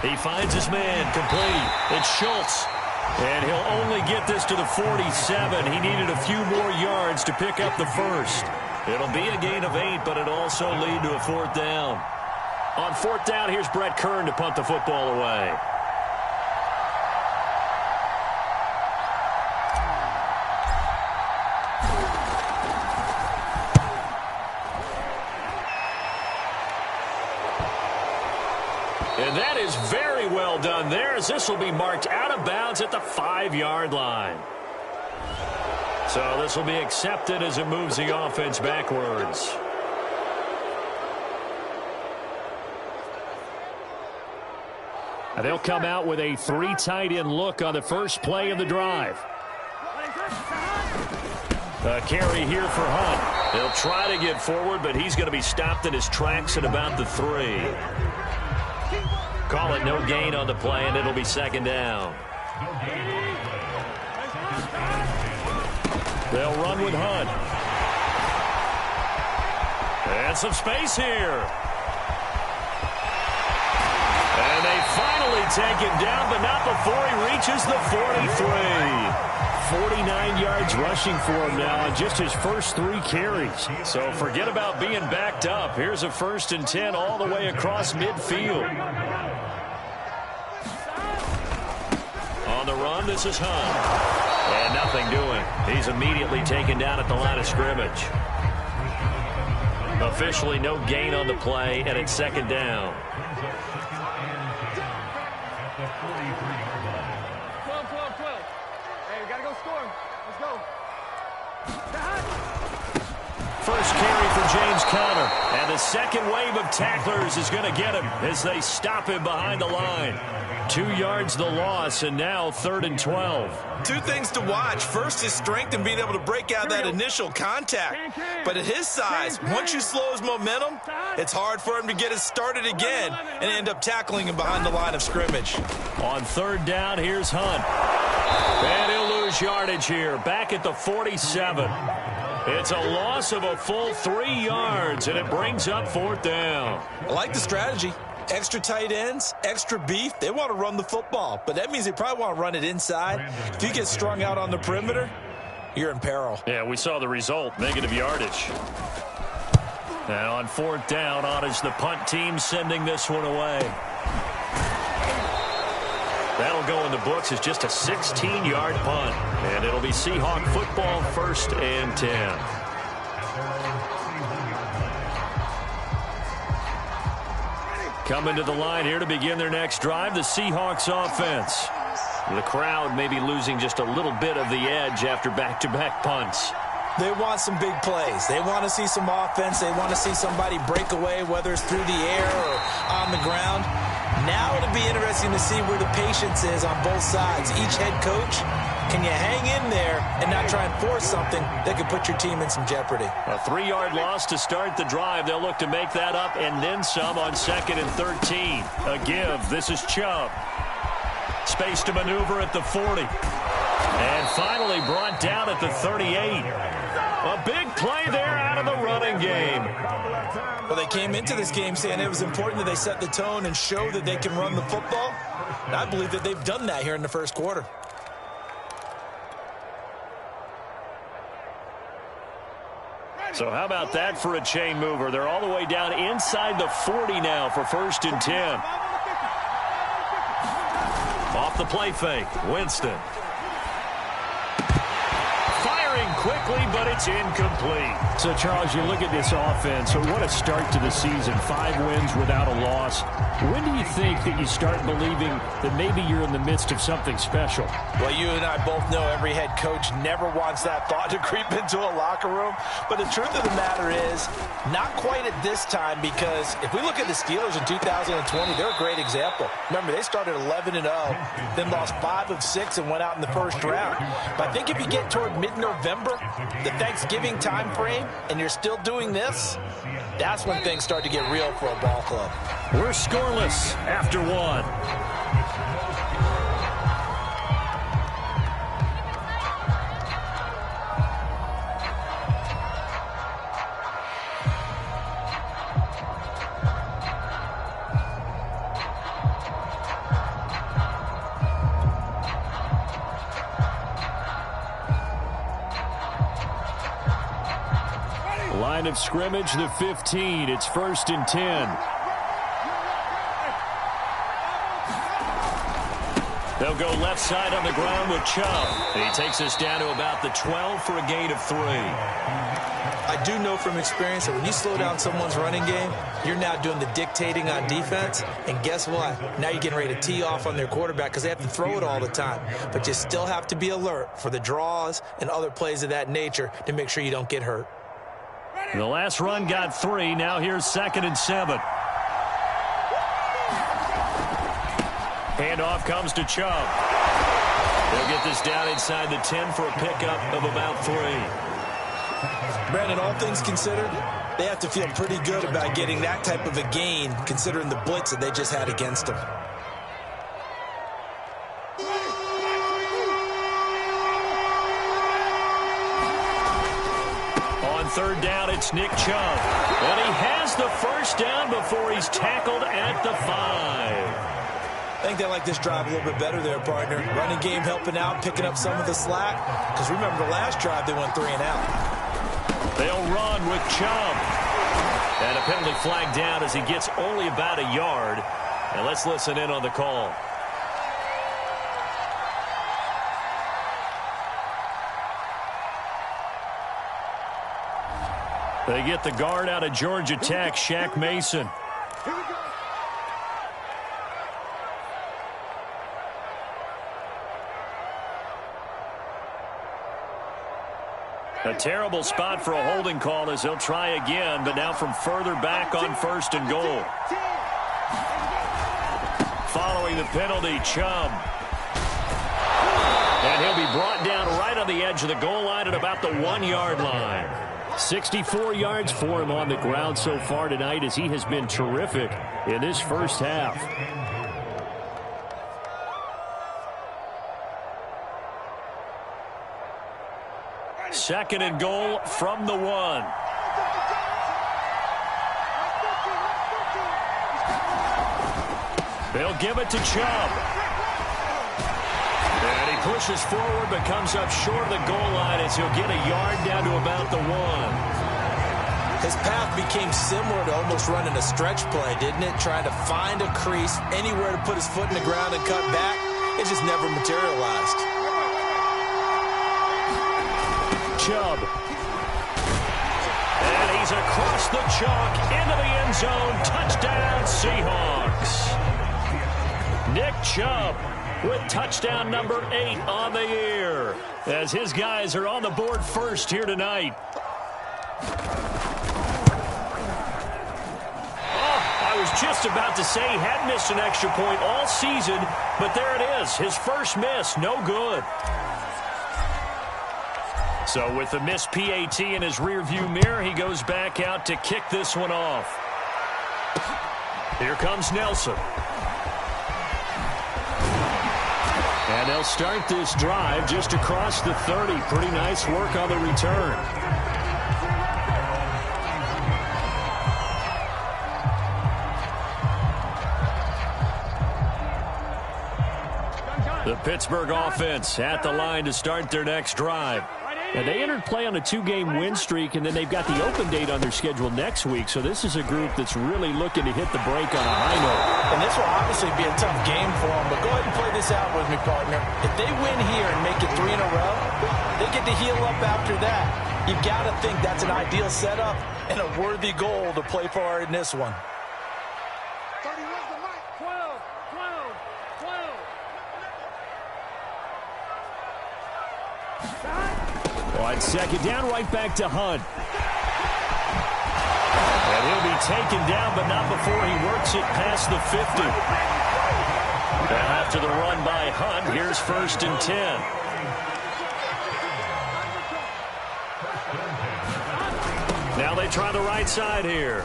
He finds his man, complete. It's Schultz. And he'll only get this to the 47. He needed a few more yards to pick up the first. It'll be a gain of 8, but it'll also lead to a 4th down. On 4th down, here's Brett Kern to punt the football away. And that is very well done there, as this will be marked out of bounds at the 5-yard line. So this will be accepted as it moves the offense backwards. And they'll come out with a 3 tight end look on the first play of the drive. A carry here for Hunt. They'll try to get forward, but he's going to be stopped in his tracks at about the 3. Call it no gain on the play, and it'll be 2nd down. They'll run with Hunt. And some space here. And they finally take him down, but not before he reaches the 43. 49 yards rushing for him now on just his first 3 carries. So forget about being backed up. Here's a 1st and 10 all the way across midfield. On the run, this is Hunt. And nothing doing. He's immediately taken down at the line of scrimmage. Officially no gain on the play, and it's 2nd down. First carry for James Conner. And the second wave of tacklers is going to get him as they stop him behind the line. 2 yards the loss, and now 3rd and 12. 2 things to watch. First, his strength and being able to break out that initial contact. But at his size, once you slow his momentum, it's hard for him to get it started again and end up tackling him behind the line of scrimmage. On 3rd down, here's Hunt. And he'll lose yardage here, back at the 47. It's a loss of a full 3 yards, and it brings up 4th down. I like the strategy. Extra tight ends, extra beef. They want to run the football, but that means they probably want to run it inside. If you get strung out on the perimeter, you're in peril. Yeah, we saw the result, negative yardage. Now on 4th down, on is the punt team sending this one away. That'll go in the books as just a 16-yard punt, and it'll be Seahawk football, 1st and 10. Coming to the line here to begin their next drive, the Seahawks offense. The crowd may be losing just a little bit of the edge after back-to-back punts. They want some big plays. They want to see some offense. They want to see somebody break away, whether it's through the air or on the ground. Now it'll be interesting to see where the patience is on both sides. Each head coach, can you hang in there and not try and force something that could put your team in some jeopardy? A 3-yard loss to start the drive. They'll look to make that up and then some on 2nd and 13. A give. This is Chubb. Space to maneuver at the 40. And finally brought down at the 38. A big play there out of the running game. Well, they came into this game saying it was important that they set the tone and show that they can run the football. And I believe that they've done that here in the first quarter. So how about that for a chain mover? They're all the way down inside the 40 now for 1st and 10. Off the play fake, Winston. Firing quickly, but it's incomplete. So, Charles, you look at this offense, so what a start to the season. 5 wins without a loss. When do you think that you start believing that maybe you're in the midst of something special? Well, you and I both know every head coach never wants that thought to creep into a locker room. But the truth of the matter is, not quite at this time, because if we look at the Steelers in 2020, they're a great example. Remember, they started 11-0, then lost 5 of 6 and went out in the first round. But I think if you get toward mid-November, the Thanksgiving time frame, and you're still doing this, that's when things start to get real for a ball club. We're scoreless after 1. line of scrimmage, the 15. It's 1st and 10. They'll go left side on the ground with Chubb. And he takes us down to about the 12 for a gain of 3. I do know from experience that when you slow down someone's running game, you're now doing the dictating on defense. And guess what? Now you're getting ready to tee off on their quarterback because they have to throw it all the time. But you still have to be alert for the draws and other plays of that nature to make sure you don't get hurt. The last run got 3. Now here's 2nd and 7. Handoff comes to Chubb. They'll get this down inside the 10 for a pickup of about 3. Brandon, all things considered, they have to feel pretty good about getting that type of a gain considering the blitz that they just had against them. On 3rd down, it's Nick Chubb. And he has the 1st down before he's tackled at the 5. I think they like this drive a little bit better there, partner. Running game helping out, picking up some of the slack. Because remember, the last drive, they went 3 and out. They'll run with Chubb. And a penalty flag down as he gets only about a yard. And let's listen in on the call. They get the guard out of Georgia Tech, Shaq Mason. A terrible spot for a holding call as they'll try again, but now from further back on 1st and goal. Following the penalty, Chubb. And he'll be brought down right on the edge of the goal line at about the 1-yard line. 64 yards for him on the ground so far tonight as he has been terrific in this first half. Second and goal from the 1. They'll give it to Chubb. And he pushes forward but comes up short of the goal line as he'll get a yard down to about the 1. His path became similar to almost running a stretch play, didn't it? Trying to find a crease, anywhere to put his foot in the ground and cut back. It just never materialized. Chubb. And he's across the chalk into the end zone. Touchdown, Seahawks. Nick Chubb with touchdown number 8 on the year as his guys are on the board first here tonight. I was just about to say he had missed an extra point all season, but there it is. His first miss, no good. So with the missed PAT in his rearview mirror, he goes back out to kick this one off. Here comes Nelson. And they'll start this drive just across the 30. Pretty nice work on the return. The Pittsburgh offense at the line to start their next drive. And they entered play on a 2-game win streak, and then they've got the open date on their schedule next week. So this is a group that's really looking to hit the break on a high note. And this will obviously be a tough game for them, but go ahead and play this out with me, partner. If they win here and make it 3 in a row, they get to heal up after that. You've got to think that's an ideal setup and a worthy goal to play for in this one. On second down, right back to Hunt. And he'll be taken down, but not before he works it past the 50. And after the run by Hunt, here's 1st and 10. Now they try the right side here.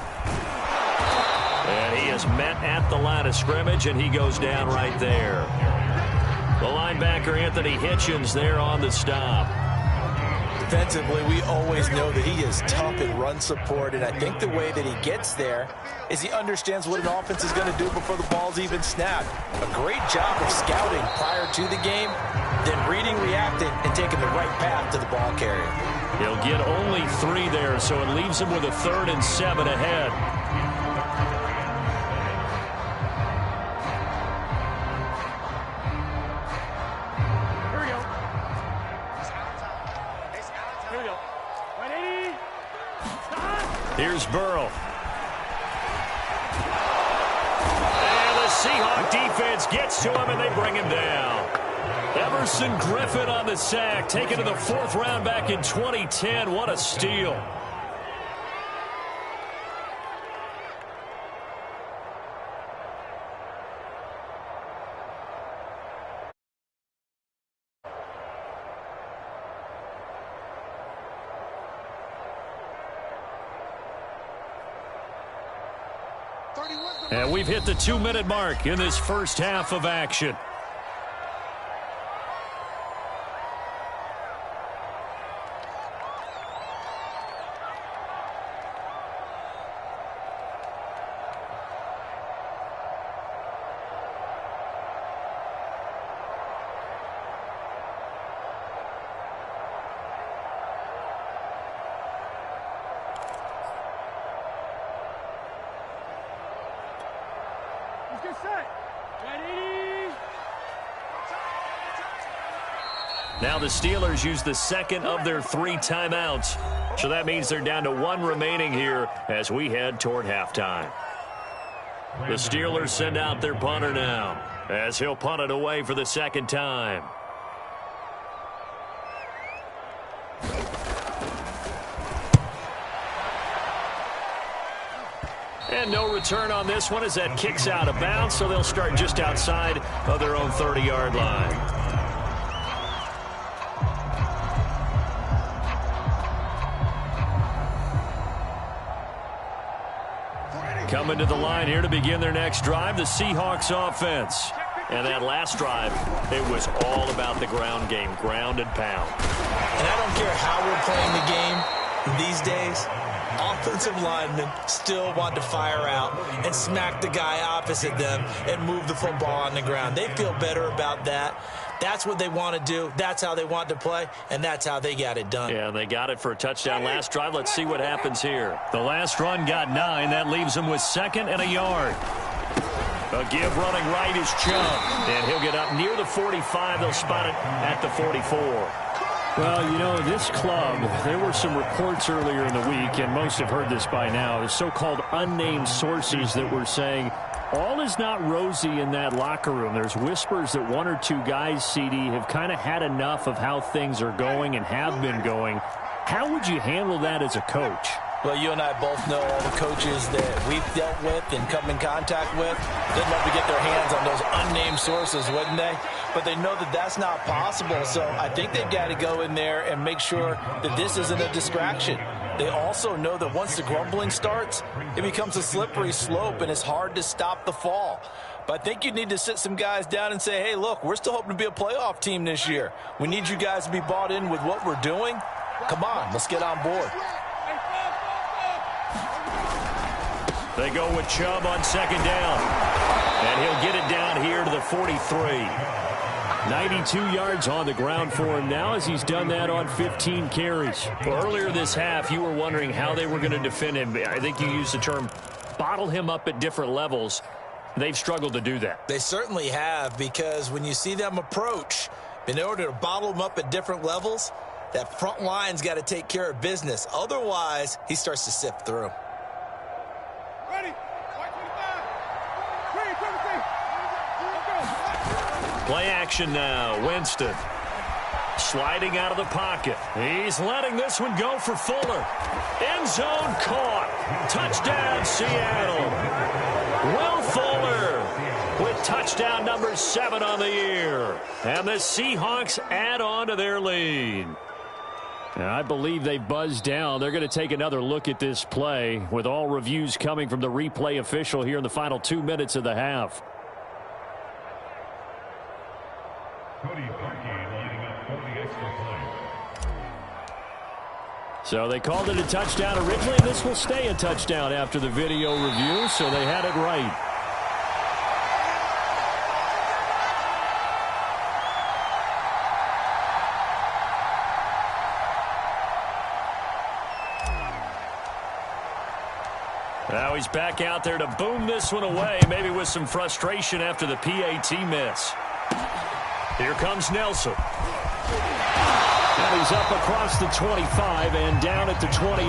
And he is met at the line of scrimmage, and he goes down right there. The linebacker, Anthony Hitchens, there on the stop. Defensively, we always know that he is tough in run support, and I think the way that he gets there is he understands what an offense is going to do before the ball's even snapped. A great job of scouting prior to the game, then reading, reacting, and taking the right path to the ball carrier. He'll get only 3 there, so it leaves him with a 3rd and 7 ahead. Here's Burrow. And the Seahawk defense gets to him, and they bring him down. Everson Griffin on the sack, taken to the 4th round back in 2010. What a steal. And we've hit the 2-minute mark in this first half of action. Now the Steelers use the 2nd of their 3 timeouts. So that means they're down to 1 remaining here as we head toward halftime. The Steelers send out their punter now as he'll punt it away for the 2nd time. And no return on this one as that kicks out of bounds, so they'll start just outside of their own 30-yard line. Coming to the line here to begin their next drive, the Seahawks offense. And that last drive, it was all about the ground game, ground and pound. And I don't care how we're playing the game these days, offensive linemen still want to fire out and smack the guy opposite them and move the football on the ground. They feel better about that. That's what they want to do. That's how they want to play, and that's how they got it done. Yeah, they got it for a touchdown last drive. Let's see what happens here. The last run got 9. That leaves them with 2nd and a yard. A give running right is Chubb, and he'll get up near the 45. They'll spot it at the 44. Well, you know, this club, there were some reports earlier in the week, and most have heard this by now, the so-called unnamed sources that were saying all is not rosy in that locker room. There's whispers that 1 or 2 guys, CD, have kind of had enough of how things are going and have been going. How would you handle that as a coach? Well, you and I both know all the coaches that we've dealt with and come in contact with. They'd love to get their hands on those unnamed sources, wouldn't they? But they know that that's not possible. So I think they've got to go in there and make sure that this isn't a distraction. They also know that once the grumbling starts, it becomes a slippery slope and it's hard to stop the fall. But I think you need to sit some guys down and say, hey, look, we're still hoping to be a playoff team this year. We need you guys to be bought in with what we're doing. Come on, let's get on board. They go with Chubb on 2nd down. And he'll get it down here to the 43. 92 yards on the ground for him now as he's done that on 15 carries. Well, earlier this half, you were wondering how they were going to defend him. I think you used the term bottle him up at different levels. They've struggled to do that. They certainly have, because when you see them approach, in order to bottle them up at different levels, that front line's got to take care of business. Otherwise, he starts to sift through. Play action now. Winston sliding out of the pocket. He's letting this one go for Fuller. End zone caught. Touchdown, Seattle. Will Fuller with touchdown number 7 on the year. And the Seahawks add on to their lead. And I believe they buzzed down. They're going to take another look at this play with all reviews coming from the replay official here in the final 2 minutes of the half. So they called it a touchdown originally, and this will stay a touchdown after the video review, so they had it right. Now he's back out there to boom this one away, maybe with some frustration after the PAT miss. Here comes Nelson. And he's up across the 25 and down at the 28.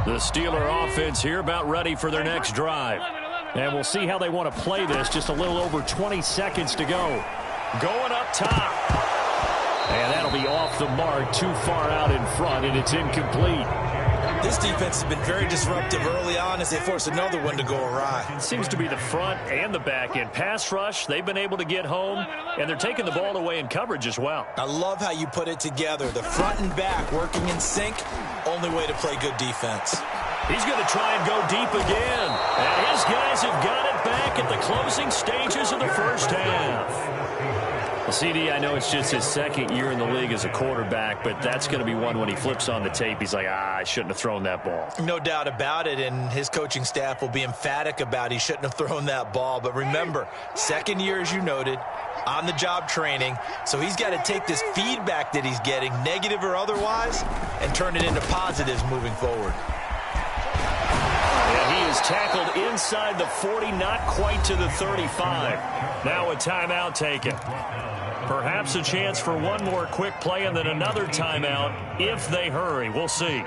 The Steeler offense here about ready for their next drive. And we'll see how they want to play this. Just a little over 20 seconds to go. Going up top. And that'll be off the mark, too far out in front, and it's incomplete. This defense has been very disruptive early on as they force another one to go awry. It seems to be the front and the back end. Pass rush, they've been able to get home, and they're taking the ball away in coverage as well. I love how you put it together. The front and back working in sync, only way to play good defense. He's going to try and go deep again. And his guys have got it back at the closing stages of the first half. Well, CD, I know it's just his second year in the league as a quarterback, but that's going to be one when he flips on the tape. He's like, I shouldn't have thrown that ball. No doubt about it, and his coaching staff will be emphatic about he shouldn't have thrown that ball. But remember, second year, as you noted, on-the-job training, so he's got to take this feedback that he's getting, negative or otherwise, and turn it into positives moving forward. And he is tackled inside the 40, not quite to the 35. Now a timeout taken. Perhaps a chance for one more quick play and then another timeout if they hurry. We'll see.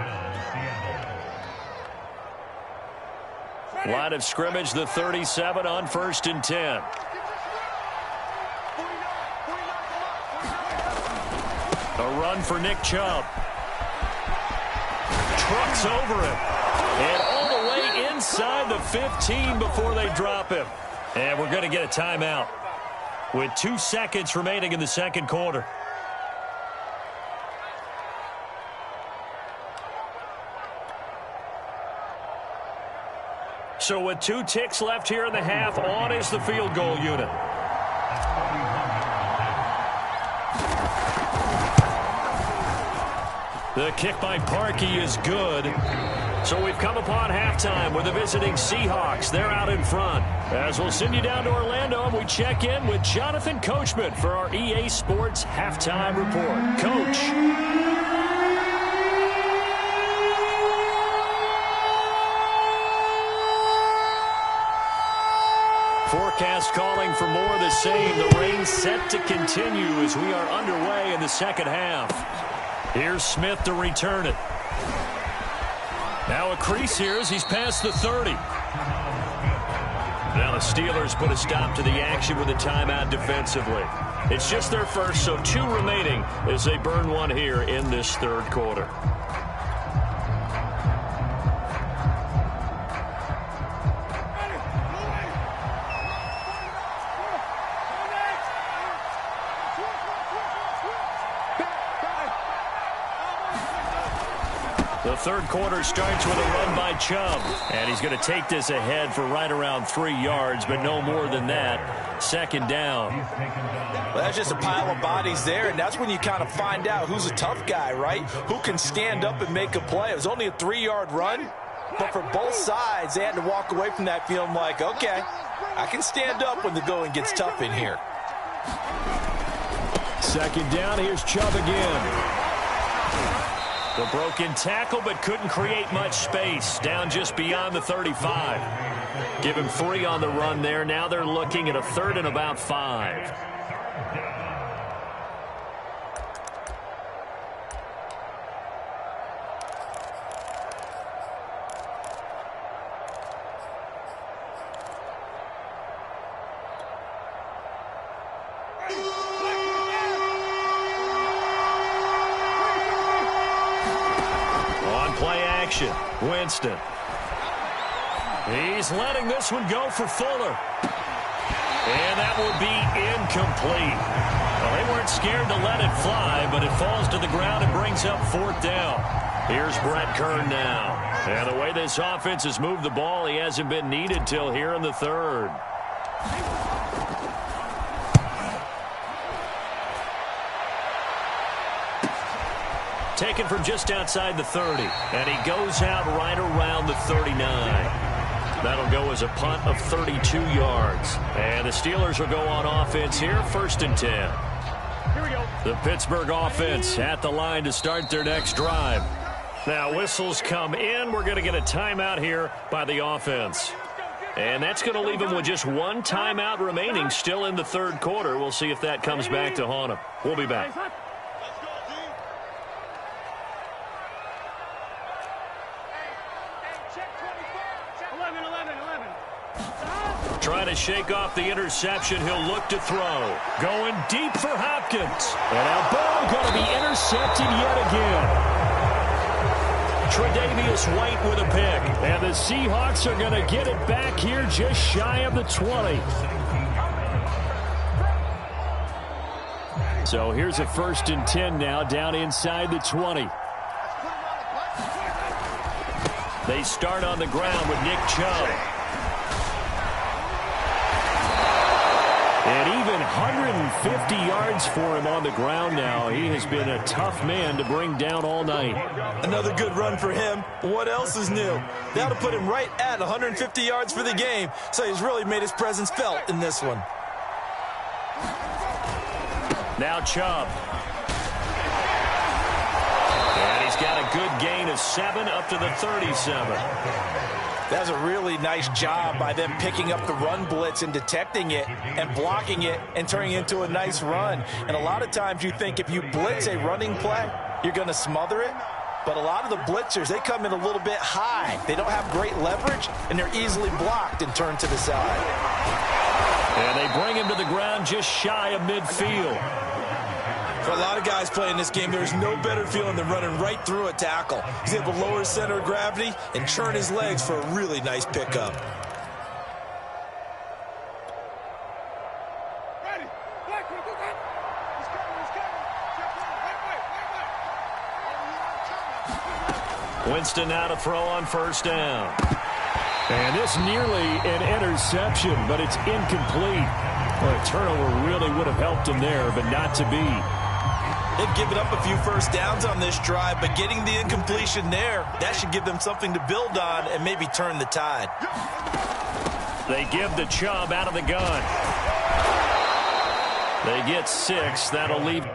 Line of scrimmage, the 37 on 1st and 10. A run for Nick Chubb. Trucks over him. And all the way inside the 15 before they drop him. And we're going to get a timeout with 2 seconds remaining in the second quarter. So with 2 ticks left here in the half, on is the field goal unit. The kick by Parkey is good. So we've come upon halftime with the visiting Seahawks. They're out in front. As we'll send you down to Orlando, and we check in with Jonathan Coachman for our EA Sports Halftime Report. Coach. Forecast calling for more of the same. The rain set to continue as we are underway in the second half. Here's Smith to return it. Now a crease here as he's past the 30. Now the Steelers put a stop to the action with a timeout defensively. It's just their first, so 2 remaining as they burn one here in this third quarter. The third quarter starts with a run by Chubb. And he's going to take this ahead for right around 3 yards, but no more than that. Second down. Well, that's just a pile of bodies there, and that's when you kind of find out who's a tough guy, right? Who can stand up and make a play. It was only a 3-yard run, but for both sides, they had to walk away from that feeling like, okay, I can stand up when the going gets tough in here. Second down, here's Chubb again. The broken tackle, but couldn't create much space. Down just beyond the 35. Give him 3 on the run there. Now they're looking at a 3rd and about 5. Winston. He's letting this one go for Fuller. And that will be incomplete. Well, they weren't scared to let it fly, but it falls to the ground and brings up 4th down. Here's Brett Kern now. And the way this offense has moved the ball, he hasn't been needed till here in the 3rd. Taken from just outside the 30. And he goes out right around the 39. That'll go as a punt of 32 yards. And the Steelers will go on offense here, 1st and 10. Here we go. The Pittsburgh offense at the line to start their next drive. Now, whistles come in. We're going to get a timeout here by the offense. And that's going to leave them with just one timeout remaining still in the 3rd quarter. We'll see if that comes back to haunt them. We'll be back. Trying to shake off the interception. He'll look to throw. Going deep for Hopkins. And that ball going to be intercepted yet again. Tre'Davious White with a pick. And the Seahawks are going to get it back here just shy of the 20. So here's a 1st and 10 now down inside the 20. They start on the ground with Nick Chubb. And even 150 yards for him on the ground now. He has been a tough man to bring down all night. Another good run for him. What else is new? That'll put him right at 150 yards for the game. So he's really made his presence felt in this one. Now Chubb. And he's got a good gain of 7 up to the 37. That's a really nice job by them picking up the run blitz and detecting it and blocking it and turning it into a nice run. And a lot of times you think if you blitz a running play, you're going to smother it. But a lot of the blitzers, they come in a little bit high. They don't have great leverage, and they're easily blocked and turned to the side. And they bring him to the ground just shy of midfield. For a lot of guys playing this game, there's no better feeling than running right through a tackle. He's able to lower his center of gravity and churn his legs for a really nice pickup. Winston now to throw on 1st down. And this nearly an interception, but it's incomplete. Well, a turnover really would have helped him there, but not to be. They've given up a few 1st downs on this drive, but getting the incompletion there, that should give them something to build on and maybe turn the tide. They give the Chubb out of the gun. They get 6. That'll leave.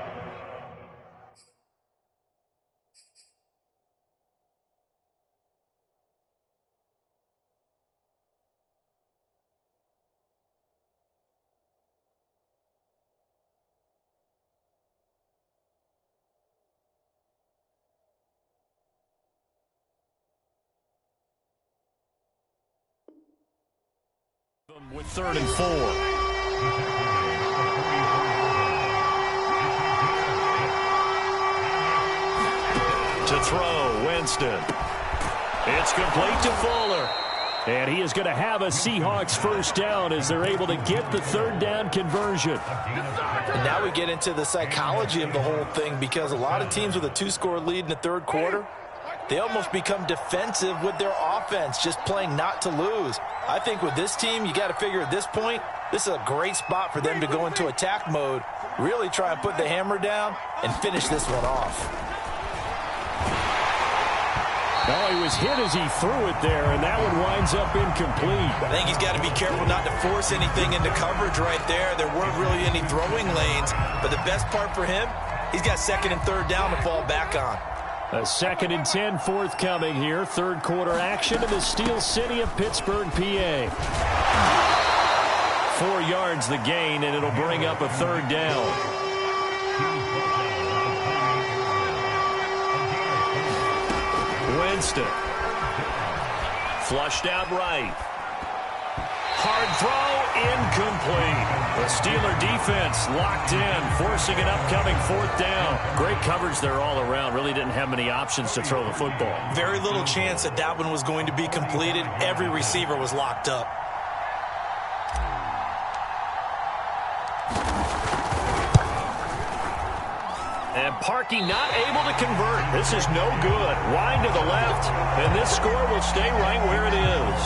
With 3rd and 4. To throw, Winston. It's complete to Fuller. And he is going to have a Seahawks 1st down as they're able to get the 3rd down conversion. And now we get into the psychology of the whole thing, because a lot of teams with a 2-score lead in the 3rd quarter, they almost become defensive with their offense, just playing not to lose. I think with this team, you got to figure at this point, this is a great spot for them to go into attack mode, really try and put the hammer down and finish this one off. Oh, he was hit as he threw it there, and that one winds up incomplete. I think he's got to be careful not to force anything into coverage right there. There weren't really any throwing lanes, but the best part for him, he's got 2nd and 3rd down to fall back on. A 2nd and 10 forthcoming here. 3rd quarter action in the Steel City of Pittsburgh, PA. 4 yards the gain, and it'll bring up a 3rd down. Winston. Flushed out right. Hard throw, incomplete. The Steeler defense locked in, forcing an upcoming 4th down. Great coverage there all around. Really didn't have many options to throw the football. Very little chance that that one was going to be completed. Every receiver was locked up. And Parkey not able to convert. This is no good. Wide to the left, and this score will stay right where it is.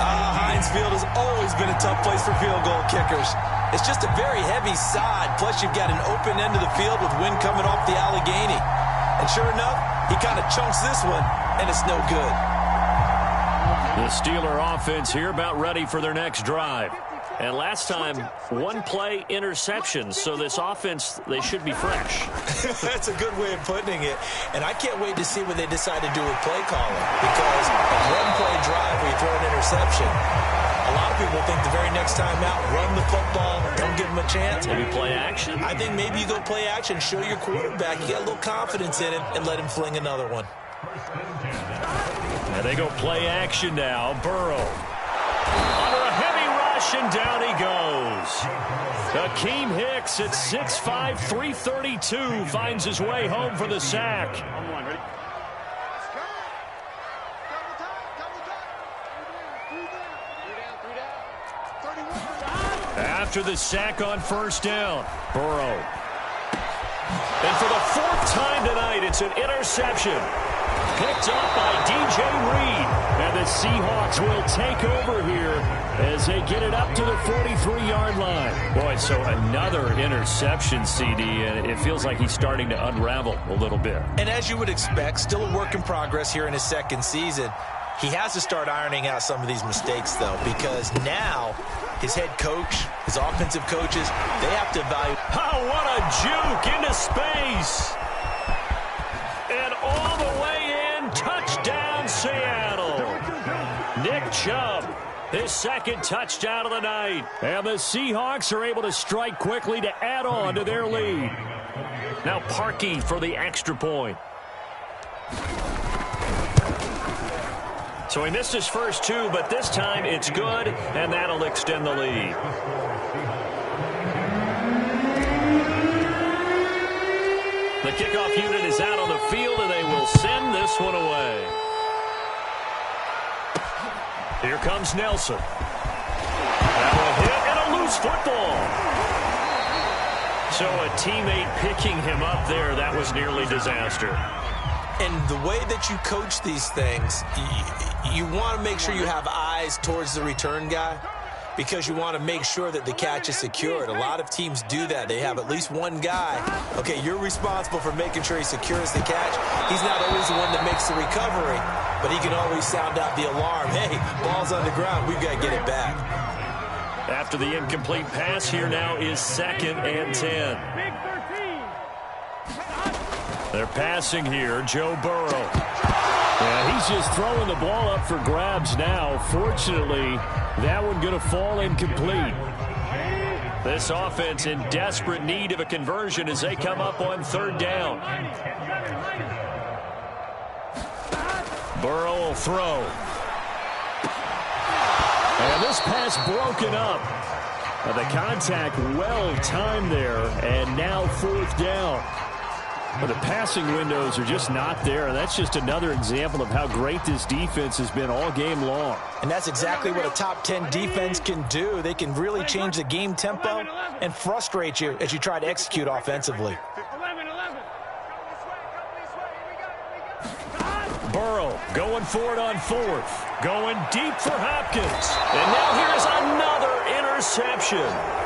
Heinz Field has always been a tough place for field goal kickers. It's just a very heavy side, plus you've got an open end of the field with wind coming off the Allegheny. And sure enough, he kind of chunks this one, and it's no good. The Steeler offense here about ready for their next drive. And last time, one-play interceptions. So this offense, they should be fresh. That's a good way of putting it. And I can't wait to see what they decide to do with play calling. Because a one-play drive where you throw an interception, a lot of people think the very next time out, run the football, don't give them a chance. Maybe play action? I think maybe you go play action, show your quarterback, you get a little confidence in him, and let him fling another one. And they go play action now. Burrow. Under a heavy rush, and down he goes. Akeem Hicks at 6'5", 332 finds his way home for the sack. After the sack on first down, Burrow. And for the fourth time tonight, it's an interception. Picked up by DJ Reed. And the Seahawks will take over here as they get it up to the 43-yard line. Boy, so another interception, CD, and it feels like he's starting to unravel a little bit. And as you would expect, still a work in progress here in his second season. He has to start ironing out some of these mistakes, though, because now his head coach, his offensive coaches, they have to evaluate. Oh, what a juke into space. And all the way in, touchdown Seattle. Nick Chubb, his second touchdown of the night. And the Seahawks are able to strike quickly to add on to their lead. Now Parkey for the extra point. So he missed his first two, but this time it's good, and that'll extend the lead. The kickoff unit is out on the field, and they will send this one away. Here comes Nelson. That will hit, and a loose football. So a teammate picking him up there, that was nearly disaster. And the way that you coach these things, you want to make sure you have eyes towards the return guy because you want to make sure that the catch is secured. A lot of teams do that. They have at least one guy. Okay, you're responsible for making sure he secures the catch. He's not always the one that makes the recovery, but he can always sound out the alarm. Hey, ball's on the ground. We've got to get it back. After the incomplete pass, here now is 2nd and 10. They're passing here, Joe Burrow. Yeah, he's just throwing the ball up for grabs now. Fortunately, that one going to fall incomplete. This offense in desperate need of a conversion as they come up on 3rd down. Burrow will throw. And this pass broken up. The contact well timed there, and now 4th down. But the passing windows are just not there, and that's just another example of how great this defense has been all game long. And that's exactly what a top 10 defense can do. They can really change the game tempo and frustrate you as you try to execute offensively. Burrow going for it on 4th. Going deep for Hopkins. And now here's another interception.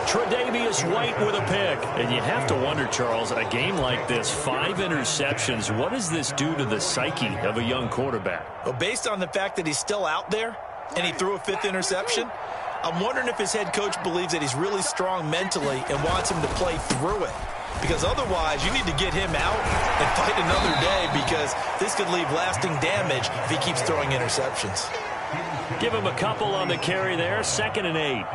Tre'Davious White with a pick. And you have to wonder, Charles, a game like this, 5 interceptions, what does this do to the psyche of a young quarterback? Well, based on the fact that he's still out there and he threw a 5th interception, I'm wondering if his head coach believes that he's really strong mentally and wants him to play through it. Because otherwise, you need to get him out and fight another day because this could leave lasting damage if he keeps throwing interceptions. Give him a couple on the carry there, 2nd and 8.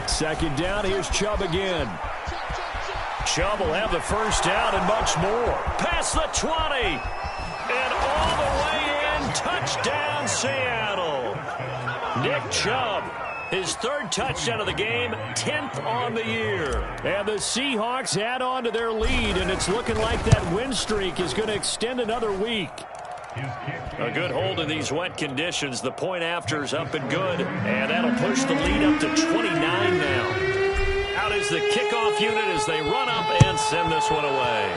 Second down, here's Chubb again. Chubb will have the first down and much more. Past the 20. And all the way in, touchdown Seattle. Nick Chubb, his 3rd touchdown of the game, 10th on the year. And the Seahawks add on to their lead, and it's looking like that win streak is going to extend another week. A good hold in these wet conditions. The point after is up and good. And that'll push the lead up to 29 now. Out is the kickoff unit as they run up and send this one away.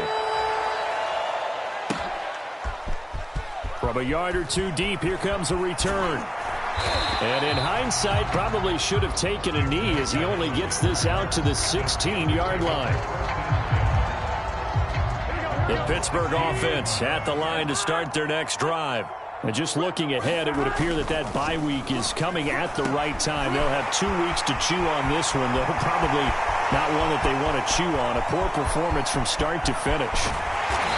From a yard or two deep, here comes a return. And in hindsight, probably should have taken a knee as he only gets this out to the 16-yard line. The Pittsburgh offense at the line to start their next drive. And just looking ahead, it would appear that that bye week is coming at the right time. They'll have 2 weeks to chew on this one, though probably not one that they want to chew on. A poor performance from start to finish.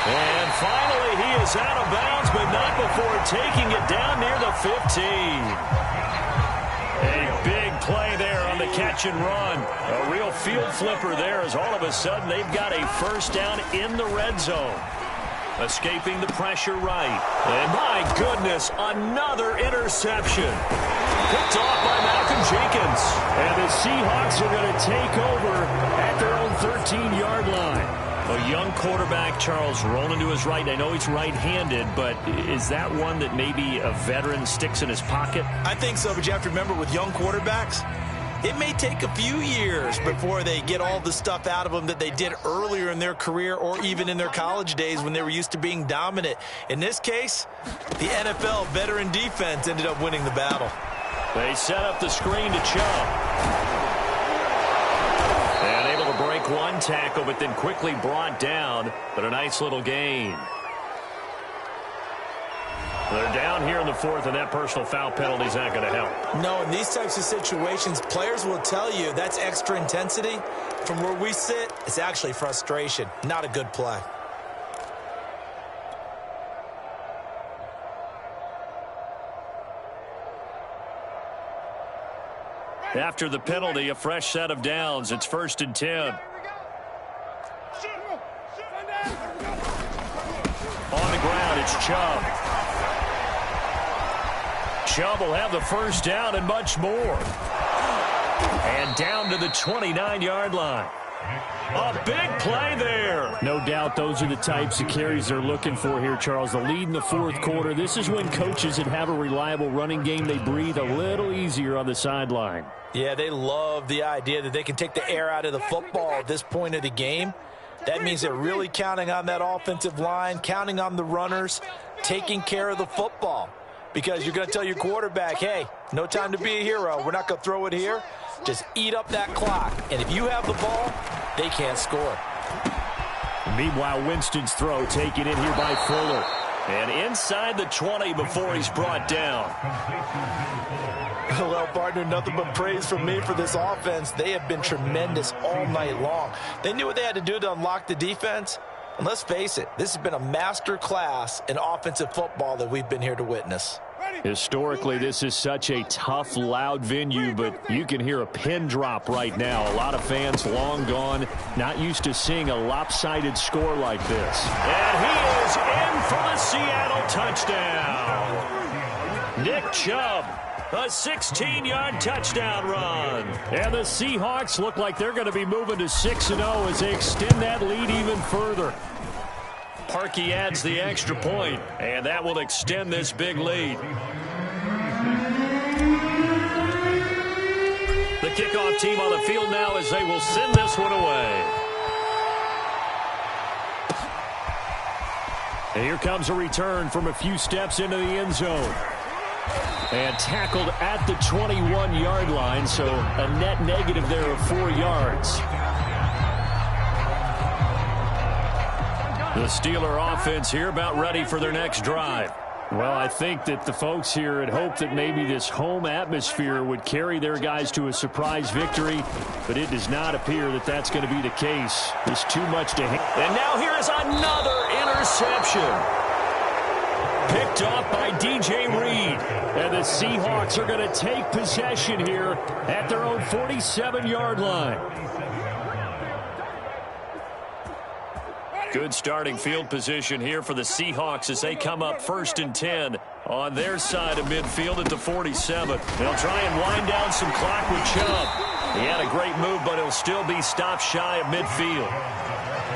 And finally, he is out of bounds, but not before taking it down near the 15. A big play there on the catch and run. A real field flipper there as all of a sudden they've got a first down in the red zone. Escaping the pressure right. And my goodness, another interception. Picked off by Malcolm Jenkins. And the Seahawks are going to take over at their own 13-yard line. A young quarterback, Charles, rolling to his right. I know he's right-handed, but is that one that maybe a veteran sticks in his pocket? I think so, but you have to remember with young quarterbacks, it may take a few years before they get all the stuff out of them that they did earlier in their career or even in their college days when they were used to being dominant. In this case, the NFL veteran defense ended up winning the battle. They set up the screen to Chubb. And able to break one tackle, but then quickly brought down. But a nice little gain. They're down here in the fourth, and that personal foul penalty is not going to help. No, in these types of situations, players will tell you that's extra intensity. From where we sit, it's actually frustration. Not a good play. After the penalty, a fresh set of downs. It's 1st and 10. On the ground, it's Chubb. Chubb will have the first down and much more. And down to the 29-yard line. A big play there. No doubt those are the types of carries they're looking for here, Charles. The lead in the fourth quarter. This is when coaches that have a reliable running game, they breathe a little easier on the sideline. Yeah, they love the idea that they can take the air out of the football at this point of the game. That means they're really counting on that offensive line, counting on the runners, taking care of the football. Because you're going to tell your quarterback, hey, no time to be a hero. We're not going to throw it here. Just eat up that clock. And if you have the ball, they can't score. Meanwhile, Winston's throw taken in here by Fuller. And inside the 20 before he's brought down. Well, partner, nothing but praise from me for this offense. They have been tremendous all night long. They knew what they had to do to unlock the defense. And let's face it, this has been a master class in offensive football that we've been here to witness. Historically, this is such a tough, loud venue, but you can hear a pin drop right now. A lot of fans long gone, not used to seeing a lopsided score like this. And he is in for the Seattle touchdown. Nick Chubb, a 16-yard touchdown run. And the Seahawks look like they're going to be moving to 6-0 as they extend that lead even further. Parkey adds the extra point, and that will extend this big lead. The kickoff team on the field now as they will send this one away. And here comes a return from a few steps into the end zone. And tackled at the 21-yard line, so a net negative there of 4 yards. The Steeler offense here about ready for their next drive. Well, I think that the folks here had hoped that maybe this home atmosphere would carry their guys to a surprise victory, but it does not appear that that's going to be the case. There's too much to handle. And now here is another interception. Picked off by DJ Reed. And the Seahawks are going to take possession here at their own 47-yard line. Good starting field position here for the Seahawks as they come up 1st and 10 on their side of midfield at the 47. They'll try and wind down some clock with Chubb. He had a great move, but he'll still be stopped shy of midfield.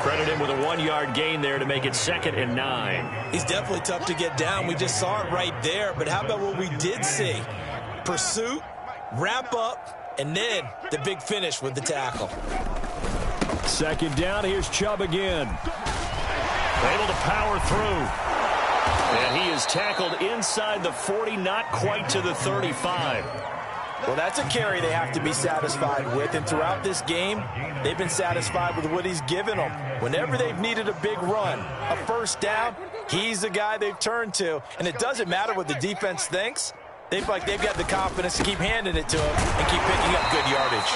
Credit him with a 1-yard gain there to make it 2nd and 9. He's definitely tough to get down. We just saw it right there. But how about what we did see? Pursuit, wrap up, and then the big finish with the tackle. 2nd down. Here's Chubb again. Able to power through. And he is tackled inside the 40, not quite to the 35. Well, that's a carry they have to be satisfied with. And throughout this game, they've been satisfied with what he's given them. Whenever they've needed a big run, a 1st down, he's the guy they've turned to. And it doesn't matter what the defense thinks. They've got the confidence to keep handing it to him and keep picking up good yardage.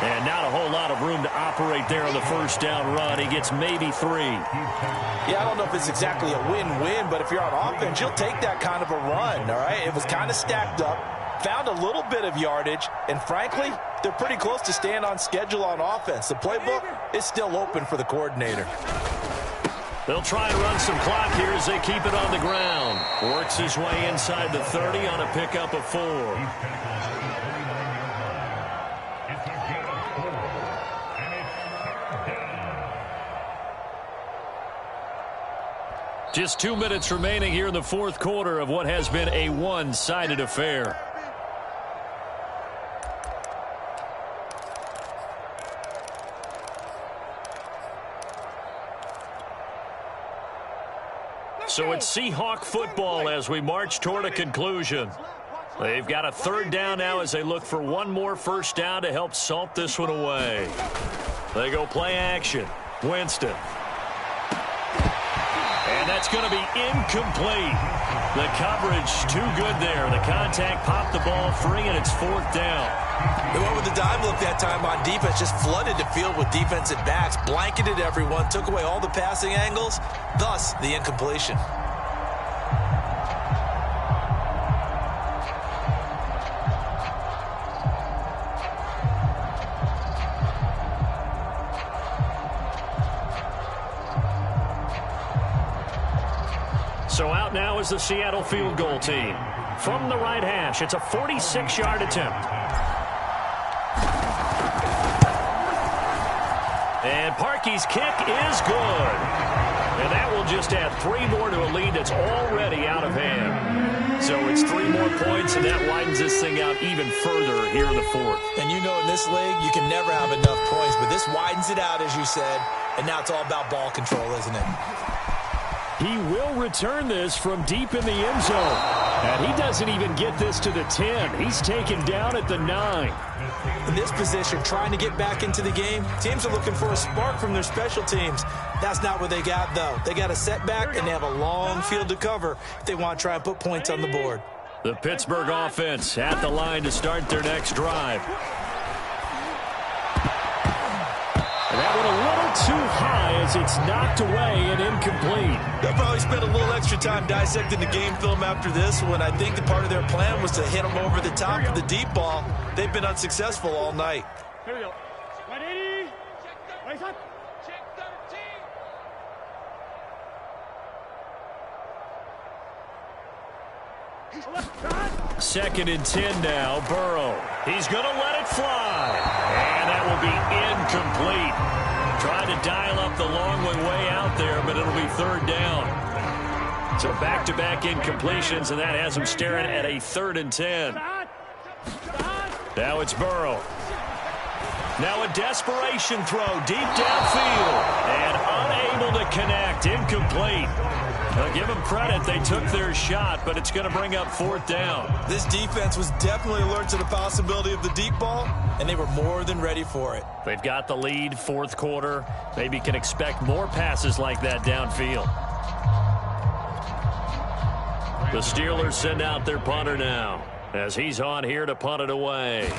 And not a whole lot of room to operate there on the 1st down run. He gets maybe 3. Yeah, I don't know if it's exactly a win-win, but if you're on offense, you'll take that kind of a run, all right? It was kind of stacked up, found a little bit of yardage, and frankly, they're pretty close to staying on schedule on offense. The playbook is still open for the coordinator. They'll try and run some clock here as they keep it on the ground. Works his way inside the 30 on a pickup of 4. Just 2 minutes remaining here in the 4th quarter of what has been a one-sided affair. So it's Seahawk football as we march toward a conclusion. They've got a 3rd down now as they look for one more 1st down to help salt this one away. They go play action. Winston. And that's going to be incomplete. The coverage too good there. The contact popped the ball free, and it's 4th down. They went with the dime look that time on defense, just flooded the field with defensive backs, blanketed everyone, took away all the passing angles, thus the incompletion. So out now is the Seattle field goal team. From the right hash, it's a 46-yard attempt. And Parkey's kick is good. And that will just add 3 more to a lead that's already out of hand. So it's 3 more points, and that widens this thing out even further here in the 4th. And you know in this league, you can never have enough points, but this widens it out, as you said, and now it's all about ball control, isn't it? He will return this from deep in the end zone. And he doesn't even get this to the 10. He's taken down at the 9. In this position, trying to get back into the game, teams are looking for a spark from their special teams. That's not what they got, though. They got a setback, and they have a long field to cover if they want to try and put points on the board. The Pittsburgh offense at the line to start their next drive. And that one a little too high as it's knocked away and incomplete. They'll probably spend a little extra time dissecting the game film after this one. I think the part of their plan was to hit them over the top of the deep ball. They've been unsuccessful all night. Here we go. 180. Raise up. Check 13. 2nd and 10 now. Burrow. He's going to let it fly. And that will be incomplete. Trying to dial up the long way out there, but it'll be 3rd down. So back-to-back incompletions, and that has him staring at a 3rd and 10. Now it's Burrow. Now a desperation throw deep downfield. And unable to connect. Incomplete. I'll give them credit. They took their shot, but it's going to bring up 4th down. This defense was definitely alert to the possibility of the deep ball, and they were more than ready for it. They've got the lead, 4th quarter. Maybe can expect more passes like that downfield. The Steelers send out their punter now as he's on here to punt it away.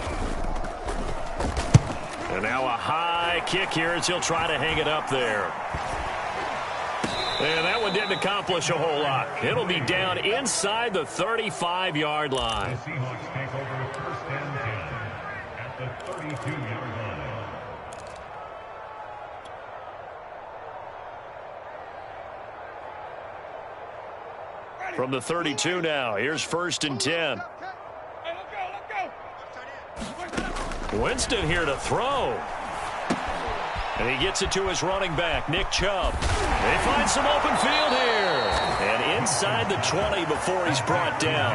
And now a high kick here as he'll try to hang it up there. And that one didn't accomplish a whole lot. It'll be down inside the 35-yard line. The Seahawks take over 1st and 10 at the 32-yard line. From the 32 now, here's 1st and 10. Winston here to throw. And he gets it to his running back, Nick Chubb. They find some open field here. And inside the 20 before he's brought down.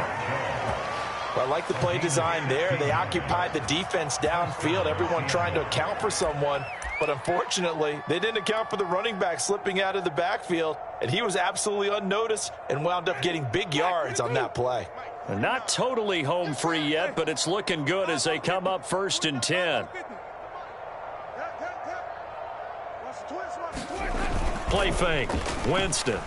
Well, I like the play design there. They occupied the defense downfield, everyone trying to account for someone. But unfortunately, they didn't account for the running back slipping out of the backfield. And he was absolutely unnoticed and wound up getting big yards on that play. Not totally home free yet, but it's looking good as they come up 1st and 10. Play fake. Winston.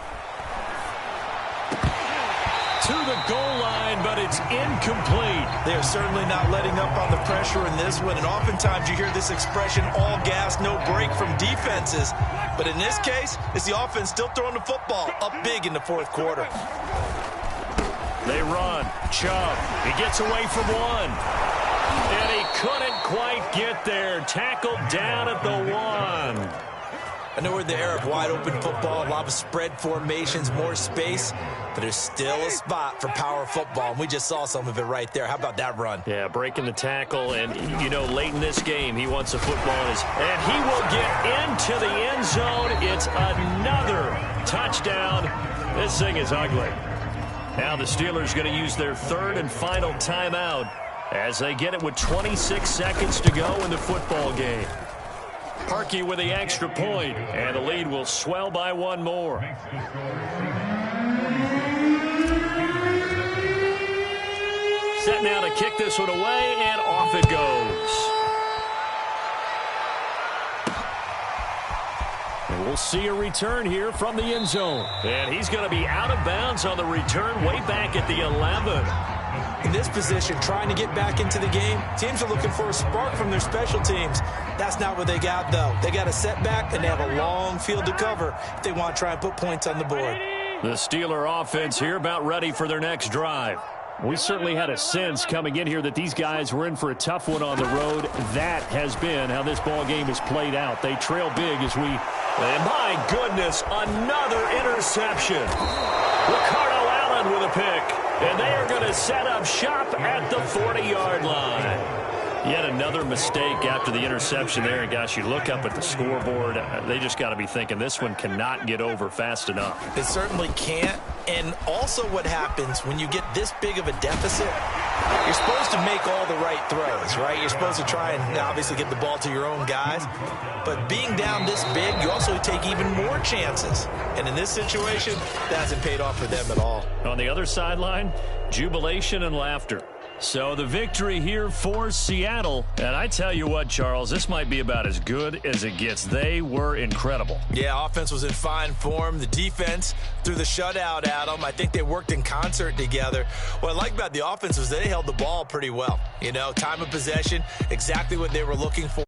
To the goal line, but it's incomplete. They are certainly not letting up on the pressure in this one, and oftentimes you hear this expression, all gas, no break from defenses. But in this case, it's the offense still throwing the football up big in the 4th quarter. They run. Chubb. He gets away from one. And he couldn't quite get there. Tackled down at the 1. I know we're in the era of wide-open football, a lot of spread formations, more space, but there's still a spot for power football, and we just saw some of it right there. How about that run? Yeah, breaking the tackle, and, you know, late in this game, he wants the football in his... And he will get into the end zone. It's another touchdown. This thing is ugly. Now the Steelers going to use their 3rd and final timeout as they get it with 26 seconds to go in the football game. Parkey with the extra point, and the lead will swell by 1 more. Set now to kick this one away, and off it goes. And we'll see a return here from the end zone. And he's going to be out of bounds on the return way back at the 11. In this position, trying to get back into the game, teams are looking for a spark from their special teams. That's not what they got, though. They got a setback, and they have a long field to cover if they want to try and put points on the board. The Steeler offense here about ready for their next drive. We certainly had a sense coming in here that these guys were in for a tough one on the road. That has been how this ball game has played out. They trail big as we... And my goodness, another interception. Ricardo Allen with a pick. And they are going to set up shop at the 40-yard line. Yet another mistake after the interception there. And gosh, you look up at the scoreboard, they just got to be thinking this one cannot get over fast enough. It certainly can't. And also what happens when you get this big of a deficit, you're supposed to make all the right throws, right? You're supposed to try and obviously get the ball to your own guys. But being down this big, you also take even more chances. And in this situation, that hasn't paid off for them at all. On the other sideline, jubilation and laughter. So the victory here for Seattle. And I tell you what, Charles, this might be about as good as it gets. They were incredible. Yeah, offense was in fine form. The defense threw the shutout at them. I think they worked in concert together. What I like about the offense was they held the ball pretty well. You know, time of possession, exactly what they were looking for.